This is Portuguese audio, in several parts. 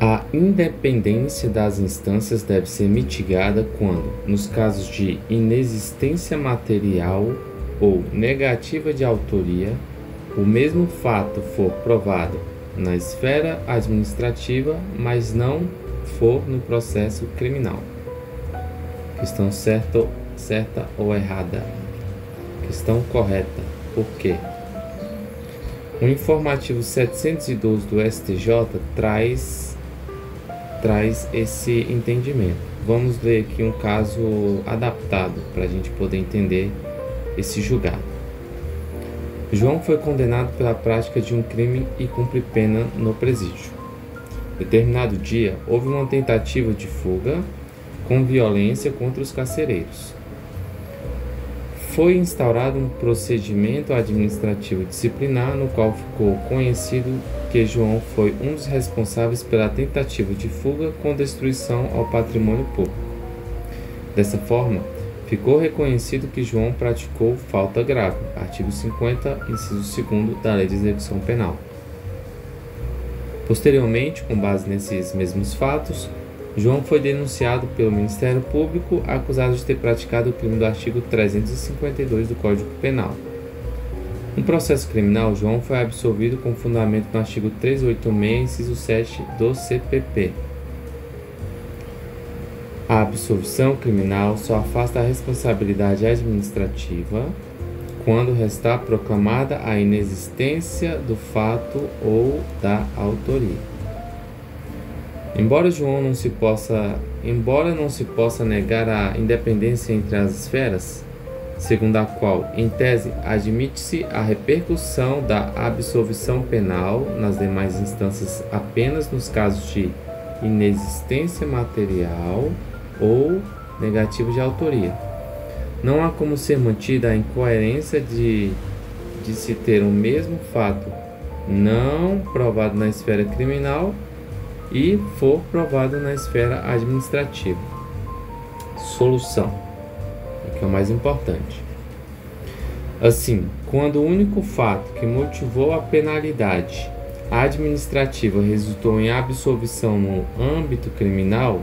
A independência das instâncias deve ser mitigada quando, nos casos de inexistência material ou negativa de autoria, o mesmo fato for provado na esfera administrativa, mas não for no processo criminal. Questão certa ou errada? Questão correta. Por quê? O informativo 712 do STJ traz esse entendimento. Vamos ler aqui um caso adaptado para a gente poder entender esse julgado. João foi condenado pela prática de um crime e cumpre pena no presídio. Determinado dia, houve uma tentativa de fuga com violência contra os carcereiros. Foi instaurado um procedimento administrativo disciplinar no qual ficou conhecido que João foi um dos responsáveis pela tentativa de fuga com destruição ao patrimônio público. Dessa forma, ficou reconhecido que João praticou falta grave, artigo 50, inciso 2º da Lei de Execução Penal. Posteriormente, com base nesses mesmos fatos, João foi denunciado pelo Ministério Público, acusado de ter praticado o crime do artigo 352 do Código Penal. No processo criminal, João foi absolvido com fundamento no artigo 386, inciso 7 do CPP. A absolvição criminal só afasta a responsabilidade administrativa quando restar proclamada a inexistência do fato ou da autoria. Embora não se possa negar a independência entre as esferas, segundo a qual, em tese, admite-se a repercussão da absolvição penal nas demais instâncias apenas nos casos de inexistência material ou negativa de autoria. Não há como ser mantida a incoerência de se ter o mesmo fato não provado na esfera criminal e for provado na esfera administrativa. Solução, que é o mais importante. Assim, quando o único fato que motivou a penalidade administrativa resultou em absolvição no âmbito criminal,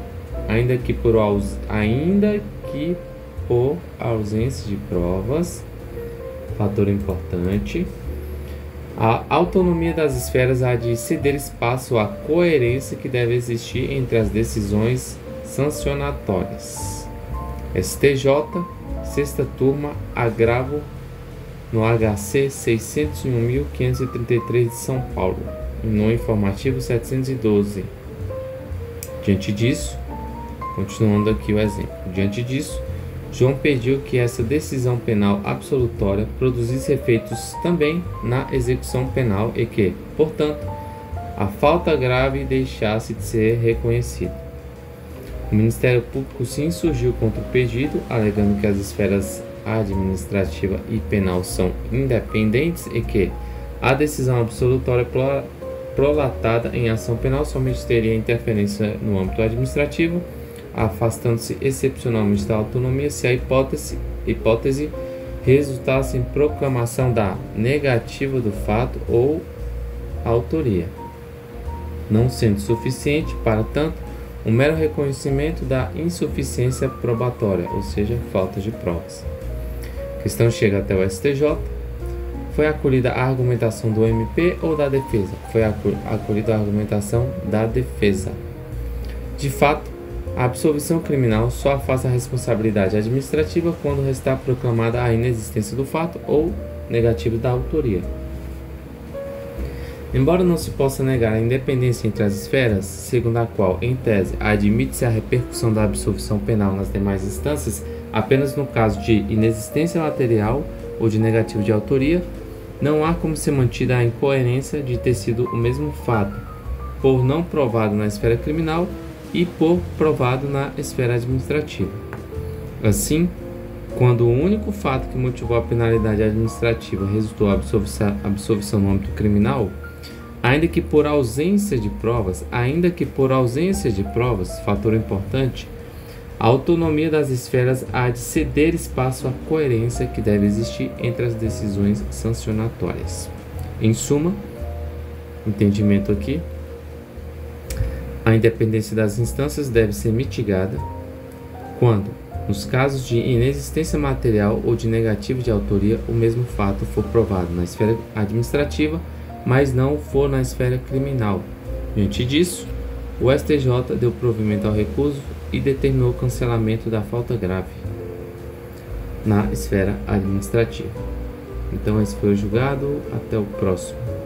ainda que por ausência de provas, fator importante, a autonomia das esferas há de ceder espaço à coerência que deve existir entre as decisões sancionatórias. STJ, sexta turma, agravo no HC 601.533 de São Paulo, no informativo 712. Diante disso, continuando aqui o exemplo, diante disso, João pediu que essa decisão penal absolutória produzisse efeitos também na execução penal e que, portanto, a falta grave deixasse de ser reconhecida. O Ministério Público se insurgiu contra o pedido, alegando que as esferas administrativa e penal são independentes e que a decisão absolutória prolatada em ação penal somente teria interferência no âmbito administrativo, afastando-se excepcionalmente da autonomia se a hipótese resultasse em proclamação da negativa do fato ou autoria, não sendo suficiente, para tanto, um mero reconhecimento da insuficiência probatória, ou seja, falta de provas. A questão chega até o STJ. Foi acolhida a argumentação do MP ou da defesa? Foi acolhida a argumentação da defesa. De fato, a absolvição criminal só afasta a responsabilidade administrativa quando restar proclamada a inexistência do fato ou negativa da autoria. Embora não se possa negar a independência entre as esferas, segundo a qual, em tese, admite-se a repercussão da absolvição penal nas demais instâncias apenas no caso de inexistência material ou de negativo de autoria, não há como ser mantida a incoerência de ter sido o mesmo fato, por não provado na esfera criminal e por provado na esfera administrativa. Assim, quando o único fato que motivou a penalidade administrativa resultou a absolvição no âmbito criminal, ainda que por ausência de provas, fator importante, a autonomia das esferas há de ceder espaço à coerência que deve existir entre as decisões sancionatórias. Em suma, entendimento aqui, A independência das instâncias deve ser mitigada quando, nos casos de inexistência material ou de negativo de autoria, o mesmo fato for provado na esfera administrativa, mas não for na esfera criminal. Diante disso, o STJ deu provimento ao recurso e determinou o cancelamento da falta grave na esfera administrativa. Então esse foi o julgado. Até o próximo.